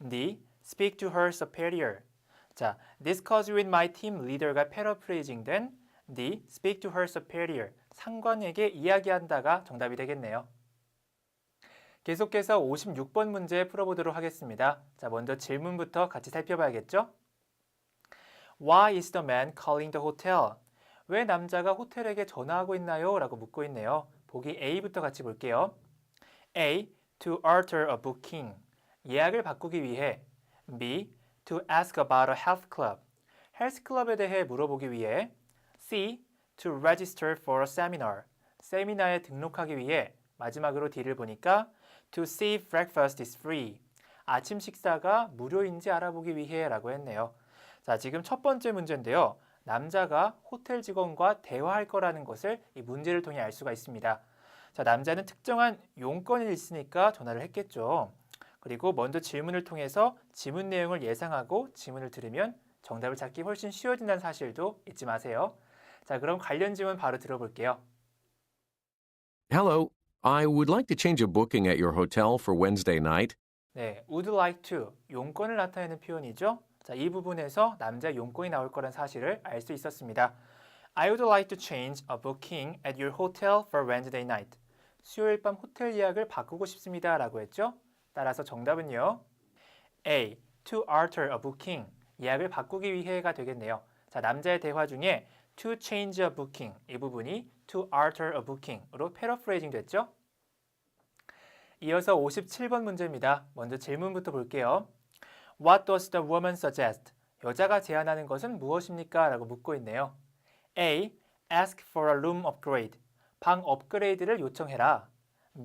D. Speak to her superior. 자, discuss with my team leader가 패러프레이징 된 D. Speak to her superior. 상관에게 이야기한다가 정답이 되겠네요. 계속해서 56번 문제 풀어보도록 하겠습니다. 자, 먼저 질문부터 같이 살펴봐야겠죠? Why is the man calling the hotel? 왜 남자가 호텔에게 전화하고 있나요? 라고 묻고 있네요. 보기 A부터 같이 볼게요. A. To alter a booking. 예약을 바꾸기 위해. B. To ask about a health club. 헬스 클럽에 대해 물어보기 위해. C. To register for a seminar. 세미나에 등록하기 위해. 마지막으로 D를 보니까 To see if breakfast is free. 아침 식사가 무료인지 알아보기 위해 라고 했네요. 자, 지금 첫 번째 문제인데요. 남자가 호텔 직원과 대화할 거라는 것을 이 문제를 통해 알 수가 있습니다. 자, 남자는 특정한 용건이 있으니까 전화를 했겠죠. 그리고 먼저 질문을 통해서 지문 내용을 예상하고 지문을 들으면 정답을 찾기 훨씬 쉬워진다는 사실도 잊지 마세요. 자, 그럼 관련 질문 바로 들어볼게요. Hello, I would like to change a booking at your hotel for Wednesday night. 네, would like to, 용건을 나타내는 표현이죠. 자, 이 부분에서 남자 용건이 나올 거란 사실을 알 수 있었습니다. I would like to change a booking at your hotel for Wednesday night. 수요일 밤 호텔 예약을 바꾸고 싶습니다. 라고 했죠. 따라서 정답은요. A. To alter a booking. 예약을 바꾸기 위해가 되겠네요. 자, 남자의 대화 중에 to change a booking 이 부분이 to alter a booking으로 패러프레이징 됐죠. 이어서 57번 문제입니다. 먼저 질문부터 볼게요. What does the woman suggest? 여자가 제안하는 것은 무엇입니까? 라고 묻고 있네요. A. Ask for a room upgrade. 방 업그레이드를 요청해라.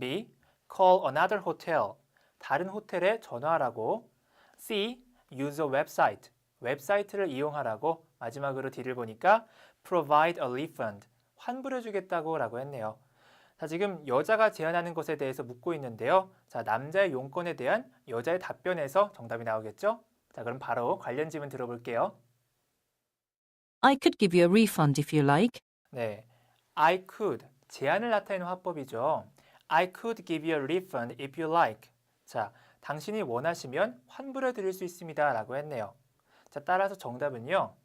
B. Call another hotel. 다른 호텔에 전화하라고. C. Use a website. 웹사이트를 이용하라고. 마지막으로 D를 보니까 Provide a refund. 환불해주겠다고 라고 했네요. 자, 지금 여자가 제안하는 것에 대해서 묻고 있는데요. 자, 남자의 용건에 대한 여자의 답변에서 정답이 나오겠죠? 자, 그럼 바로 관련 질문 들어볼게요. I could give you a refund if you like. 네, I could, 제안을 나타내는 화법이죠. I could give you a refund if you like. 자, 당신이 원하시면 환불해 드릴 수 있습니다. 라고 했네요. 자, 따라서 정답은요.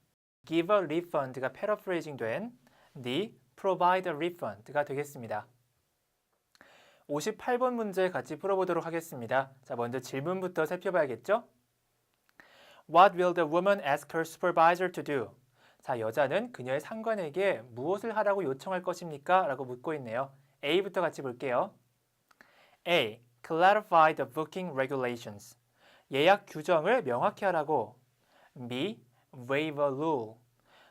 give a refund가 패러프레이징 된 the provide a refund가 되겠습니다. 58번 문제 같이 풀어보도록 하겠습니다. 자, 먼저 질문부터 살펴봐야겠죠? What will the woman ask her supervisor to do? 자, 여자는 그녀의 상관에게 무엇을 하라고 요청할 것입니까? 라고 묻고 있네요. A부터 같이 볼게요. A. Clarify the booking regulations. 예약 규정을 명확히 하라고. B. Waive a rule.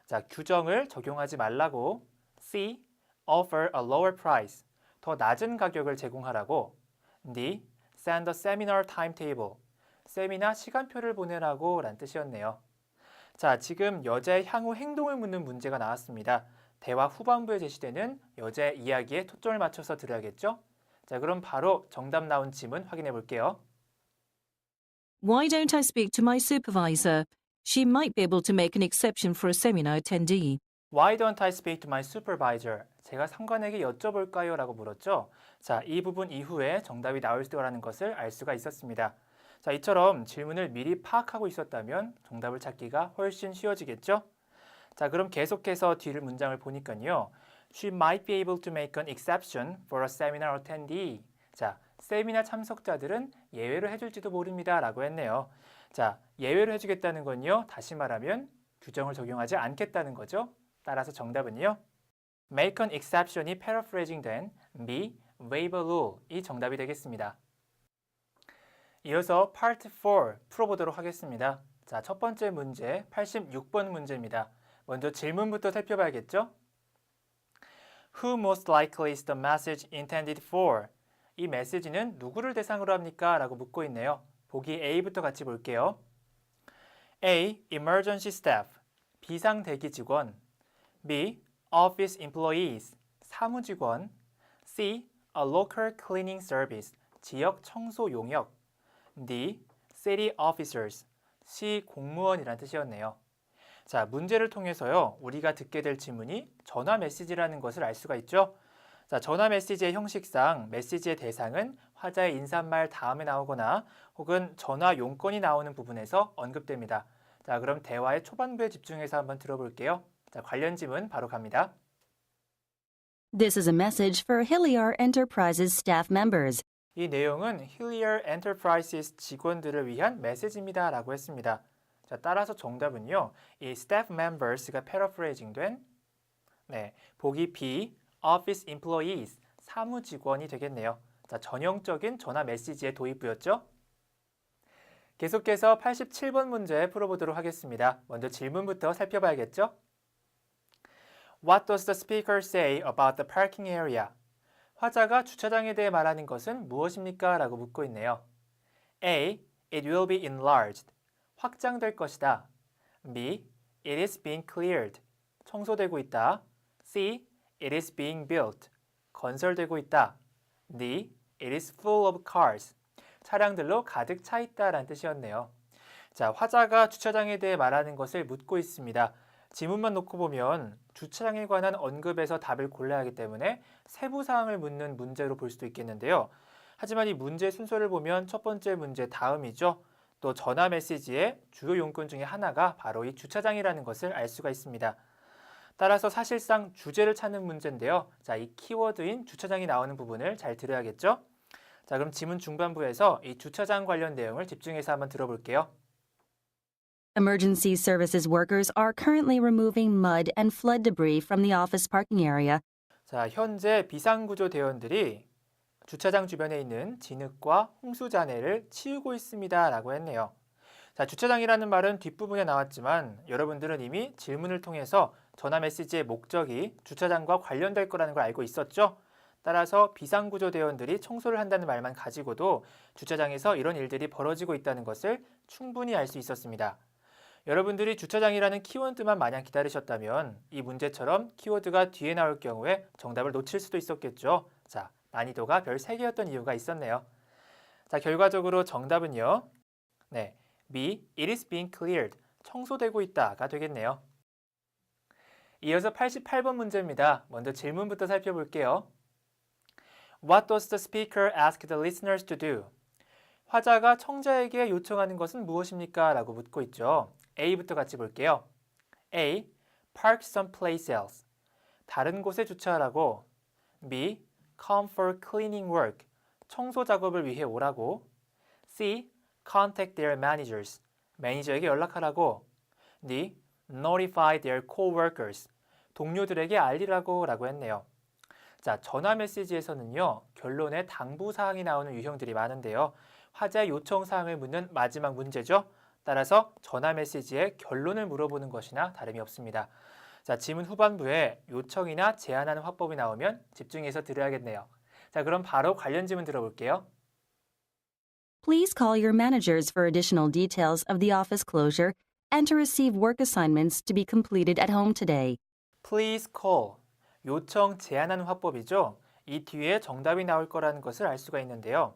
자, 규정을 적용하지 말라고. C. Offer a lower price. 더 낮은 가격을 제공하라고. D. Send a seminar timetable. 세미나 시간표를 보내라고 라는 뜻이었네요. 자, 지금 여자의 향후 행동을 묻는 문제가 나왔습니다. 대화 후반부에 제시되는 여자의 이야기에 초점을 맞춰서 들어야겠죠? 자, 그럼 바로 정답 나온 지문 확인해 볼게요. Why don't I speak to my supervisor? She might be able to make an exception for a seminar attendee. Why don't I speak to my supervisor? 제가 상관에게 여쭤볼까요? 라고 물었죠. 자, 이 부분 이후에 정답이 나올 거라는 것을 알 수가 있었습니다. 자, 이처럼 질문을 미리 파악하고 있었다면 정답을 찾기가 훨씬 쉬워지겠죠? 자, 그럼 계속해서 뒤를 문장을 보니까요. She might be able to make an exception for a seminar attendee. 자, 세미나 참석자들은 예외로 해줄지도 모릅니다. 라고 했네요. 자, 예외로 해주겠다는 건요. 다시 말하면 규정을 적용하지 않겠다는 거죠. 따라서 정답은요. Make an exception이 패러프레이징 된 B, waive a rule 이 정답이 되겠습니다. 이어서 Part 4 풀어보도록 하겠습니다. 자, 첫 번째 문제 86번 문제입니다. 먼저 질문부터 살펴봐야겠죠? Who most likely is the message intended for? 이 메시지는 누구를 대상으로 합니까? 라고 묻고 있네요. 보기 A부터 같이 볼게요. A. Emergency staff, 비상 대기 직원. B. Office employees, 사무직원. C. A local cleaning service, 지역 청소 용역. D. City officers, 시 공무원이라는 뜻이었네요. 자, 문제를 통해서요, 우리가 듣게 될 지문이 전화 메시지라는 것을 알 수가 있죠. 자, 전화 메시지의 형식상 메시지의 대상은 화자의 인사말 다음에 나오거나 혹은 전화 용건이 나오는 부분에서 언급됩니다. 자, 그럼 대화의 초반부에 집중해서 한번 들어볼게요. 자, 관련 지문 바로 갑니다. This is a message for Hillier Enterprises staff members. 이 내용은 Hillier Enterprises 직원들을 위한 메시지입니다. 라고 했습니다. 자, 따라서 정답은요. 이 staff members가 패러프레이징 된 네, 보기 B, office employees, 사무직원이 되겠네요. 자, 전형적인 전화 메시지의 도입부였죠? 계속해서 87번 문제 풀어보도록 하겠습니다. 먼저 질문부터 살펴봐야겠죠? What does the speaker say about the parking area? 화자가 주차장에 대해 말하는 것은 무엇입니까? 라고 묻고 있네요. A. It will be enlarged. 확장될 것이다. B. It is being cleared. 청소되고 있다. C. It is being built. 건설되고 있다. D. It is full of cars. 차량들로 가득 차 있다라는 뜻이었네요. 자, 화자가 주차장에 대해 말하는 것을 묻고 있습니다. 지문만 놓고 보면 주차장에 관한 언급에서 답을 골라야 하기 때문에 세부 사항을 묻는 문제로 볼 수도 있겠는데요. 하지만 이 문제 순서를 보면 첫 번째 문제 다음이죠. 또 전화 메시지의 주요 용건 중에 하나가 바로 이 주차장이라는 것을 알 수가 있습니다. 따라서 사실상 주제를 찾는 문제인데요. 자, 이 키워드인 주차장이 나오는 부분을 잘 들어야겠죠? 자, 그럼 지문 중반부에서 이 주차장 관련 내용을 집중해서 한번 들어볼게요. Emergency services workers are currently removing mud and flood debris from the office parking area. 자, 현재 비상구조 대원들이 주차장 주변에 있는 진흙과 홍수 잔해를 치우고 있습니다 라고 했네요. 자, 주차장이라는 말은 뒷부분에 나왔지만 여러분들은 이미 질문을 통해서 전화 메시지의 목적이 주차장과 관련될 거라는 걸 알고 있었죠? 따라서 비상구조 대원들이 청소를 한다는 말만 가지고도 주차장에서 이런 일들이 벌어지고 있다는 것을 충분히 알 수 있었습니다. 여러분들이 주차장이라는 키워드만 마냥 기다리셨다면 이 문제처럼 키워드가 뒤에 나올 경우에 정답을 놓칠 수도 있었겠죠. 자, 난이도가 별 3개였던 이유가 있었네요. 자, 결과적으로 정답은요. 네, B. It is being cleared. 청소되고 있다가 되겠네요. 이어서 88번 문제입니다. 먼저 질문부터 살펴볼게요. What does the speaker ask the listeners to do? 화자가 청자에게 요청하는 것은 무엇입니까? 라고 묻고 있죠. A부터 같이 볼게요. A. Park someplace else. 다른 곳에 주차하라고. B. Come for cleaning work. 청소 작업을 위해 오라고. C. Contact their managers. 매니저에게 연락하라고. D. Notify their co-workers. 동료들에게 알리라고 라고 했네요. 자, 전화 메시지에서는요, 결론에 당부 사항이 나오는 유형들이 많은데요. 화자의 요청 사항을 묻는 마지막 문제죠. 따라서 전화 메시지의 결론을 물어보는 것이나 다름이 없습니다. 자, 지문 후반부에 요청이나 제안하는 화법이 나오면 집중해서 들어야겠네요. 자, 그럼 바로 관련 지문 들어볼게요. Please call your managers for additional details of the office closure and to receive work assignments to be completed at home today. Please call. 요청, 제안하는 화법이죠. 이 뒤에 정답이 나올 거라는 것을 알 수가 있는데요.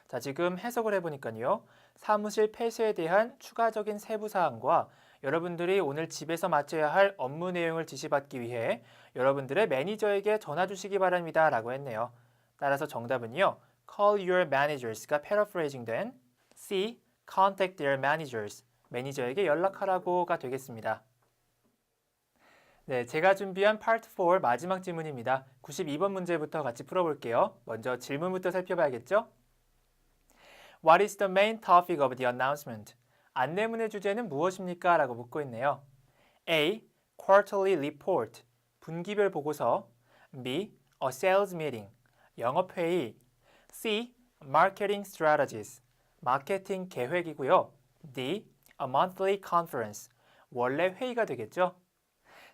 자, 지금 해석을 해보니까요. 사무실 폐쇄에 대한 추가적인 세부사항과 여러분들이 오늘 집에서 마쳐야 할 업무 내용을 지시받기 위해 여러분들의 매니저에게 전화 주시기 바랍니다 라고 했네요. 따라서 정답은요. Call your managers가 paraphrasing 된 C. Contact their managers. 매니저에게 연락하라고가 되겠습니다. 네, 제가 준비한 Part 4 마지막 질문입니다. 92번 문제부터 같이 풀어볼게요. 먼저 질문부터 살펴봐야겠죠? What is the main topic of the announcement? 안내문의 주제는 무엇입니까? 라고 묻고 있네요. A. Quarterly report. 분기별 보고서. B. A sales meeting. 영업회의. C. Marketing strategies. 마케팅 계획이고요. D. A monthly conference. 원래 회의가 되겠죠?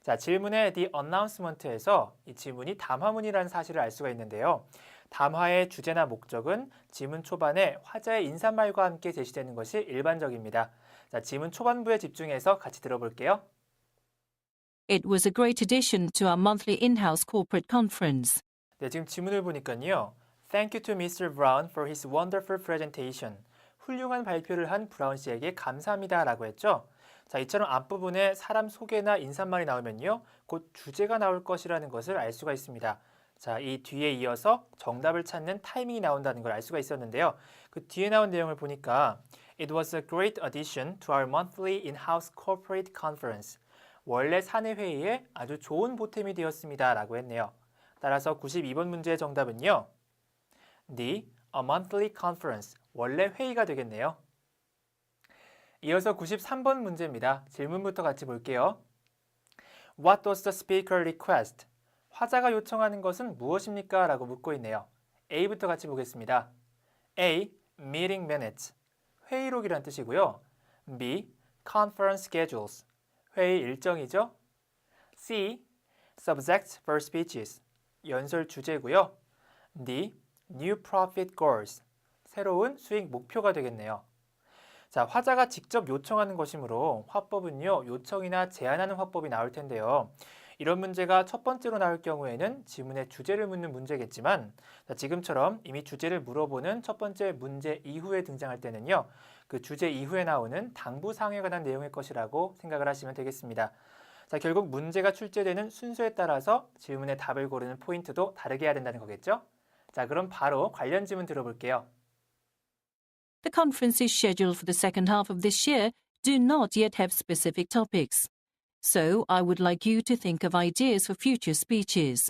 자, 질문의 The announcement에서 이 지문이 담화문이라는 사실을 알 수가 있는데요. 담화의 주제나 목적은 지문 초반에 화자의 인사말과 함께 제시되는 것이 일반적입니다. 자, 지문 초반부에 집중해서 같이 들어볼게요. It was a great addition to our monthly in-house corporate conference. 네, 지금 지문을 보니까요. Thank you to Mr. Brown for his wonderful presentation. 훌륭한 발표를 한 브라운 씨에게 감사합니다 라고 했죠. 자, 이처럼 앞부분에 사람 소개나 인사말이 나오면요. 곧 주제가 나올 것이라는 것을 알 수가 있습니다. 자, 이 뒤에 이어서 정답을 찾는 타이밍이 나온다는 걸 알 수가 있었는데요. 그 뒤에 나온 내용을 보니까 It was a great addition to our monthly in-house corporate conference. 원래 사내 회의에 아주 좋은 보탬이 되었습니다 라고 했네요. 따라서 92번 문제의 정답은요. D. A monthly conference. 원래 회의가 되겠네요. 이어서 93번 문제입니다. 질문부터 같이 볼게요. What does the speaker request? 화자가 요청하는 것은 무엇입니까? 라고 묻고 있네요. A부터 같이 보겠습니다. A. Meeting minutes. 회의록이란 뜻이고요. B. Conference schedules. 회의 일정이죠. C. Subjects for speeches. 연설 주제고요. D. New profit goals. 새로운 수익 목표가 되겠네요. 자, 화자가 직접 요청하는 것이므로 화법은요, 요청이나 제안하는 화법이 나올 텐데요. 이런 문제가 첫 번째로 나올 경우에는 지문의 주제를 묻는 문제겠지만, 자, 지금처럼 이미 주제를 물어보는 첫 번째 문제 이후에 등장할 때는요, 그 주제 이후에 나오는 당부사항에 관한 내용일 것이라고 생각을 하시면 되겠습니다. 자, 결국 문제가 출제되는 순서에 따라서 질문의 답을 고르는 포인트도 다르게 해야 된다는 거겠죠? 자, 그럼 바로 관련 질문 들어볼게요. The conferences scheduled for the second half of this year do not yet have specific topics. So I would like you to think of ideas for future speeches.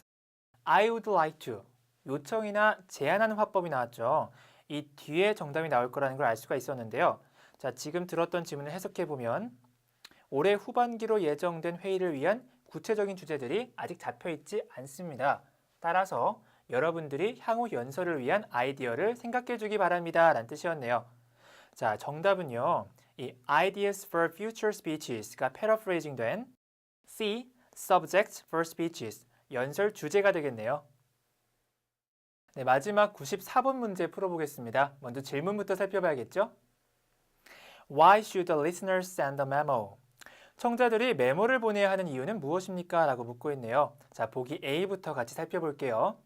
I would like to. 요청이나 제안하는 화법이 나왔죠. 이 뒤에 정답이 나올 거라는 걸 알 수가 있었는데요. 자, 지금 들었던 질문을 해석해 보면 올해 후반기로 예정된 회의를 위한 구체적인 주제들이 아직 잡혀 있지 않습니다. 따라서 여러분들이 향후 연설을 위한 아이디어를 생각해 주기 바랍니다. 라는 뜻이었네요. 자, 정답은요. 이 ideas for future speeches가 paraphrasing 된 C. subjects for speeches, 연설 주제가 되겠네요. 네, 마지막 94번 문제 풀어보겠습니다. 먼저 질문부터 살펴봐야겠죠? Why should the listeners send a memo? 청자들이 메모를 보내야 하는 이유는 무엇입니까? 라고 묻고 있네요. 자, 보기 A부터 같이 살펴볼게요.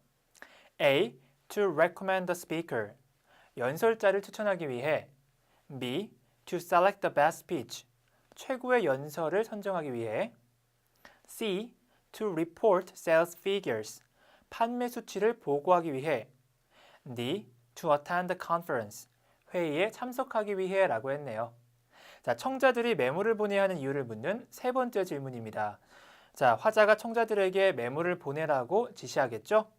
A. To recommend the speaker. 연설자를 추천하기 위해. B. To select the best speech. 최고의 연설을 선정하기 위해. C. To report sales figures. 판매 수치를 보고하기 위해. D. To attend the conference. 회의에 참석하기 위해 라고 했네요. 자, 청자들이 메모를 보내야 하는 이유를 묻는 세 번째 질문입니다. 자, 화자가 청자들에게 메모를 보내라고 지시하겠죠?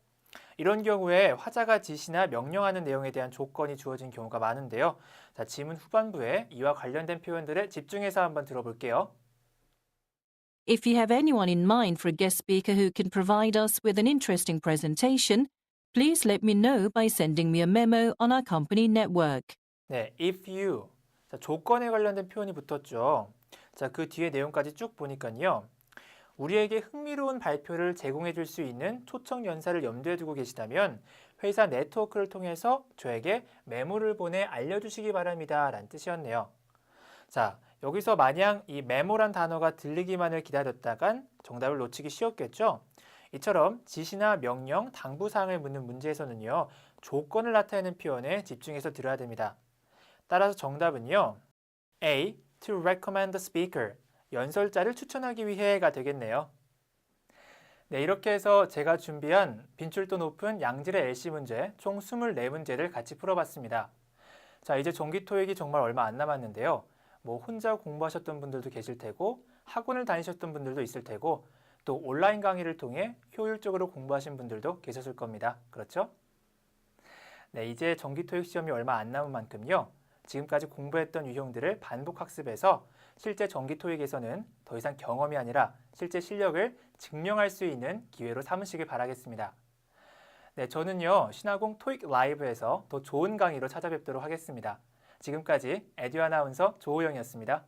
이런 경우에 화자가 지시나 명령하는 내용에 대한 조건이 주어진 경우가 많은데요. 자, 지문 후반부에 이와 관련된 표현들을 집중해서 한번 들어볼게요. If you have anyone in mind for a guest speaker who can provide us with an interesting presentation, please let me know by sending me a memo on our company network. 네, if you. 자, 조건에 관련된 표현이 붙었죠. 자, 그 뒤에 내용까지 쭉 보니까요. 우리에게 흥미로운 발표를 제공해 줄 수 있는 초청 연사를 염두에 두고 계시다면 회사 네트워크를 통해서 저에게 메모를 보내 알려주시기 바랍니다. 라는 뜻이었네요. 자, 여기서 마냥 이 메모란 단어가 들리기만을 기다렸다간 정답을 놓치기 쉬웠겠죠? 이처럼 지시나 명령, 당부사항을 묻는 문제에서는요. 조건을 나타내는 표현에 집중해서 들어야 됩니다. 따라서 정답은요. A. To recommend the speaker. 연설자를 추천하기 위해가 되겠네요. 네, 이렇게 해서 제가 준비한 빈출도 높은 양질의 LC 문제 총 24문제를 같이 풀어봤습니다. 자, 이제 정기 토익이 정말 얼마 안 남았는데요. 뭐 혼자 공부하셨던 분들도 계실 테고 학원을 다니셨던 분들도 있을 테고 또 온라인 강의를 통해 효율적으로 공부하신 분들도 계셨을 겁니다. 그렇죠? 네, 이제 정기 토익 시험이 얼마 안 남은 만큼요. 지금까지 공부했던 유형들을 반복 학습해서 실제 정기 토익에서는 더 이상 경험이 아니라 실제 실력을 증명할 수 있는 기회로 삼으시길 바라겠습니다. 네, 저는요, 신화공 토익 라이브에서 더 좋은 강의로 찾아뵙도록 하겠습니다. 지금까지 에듀 아나운서 조호영이었습니다.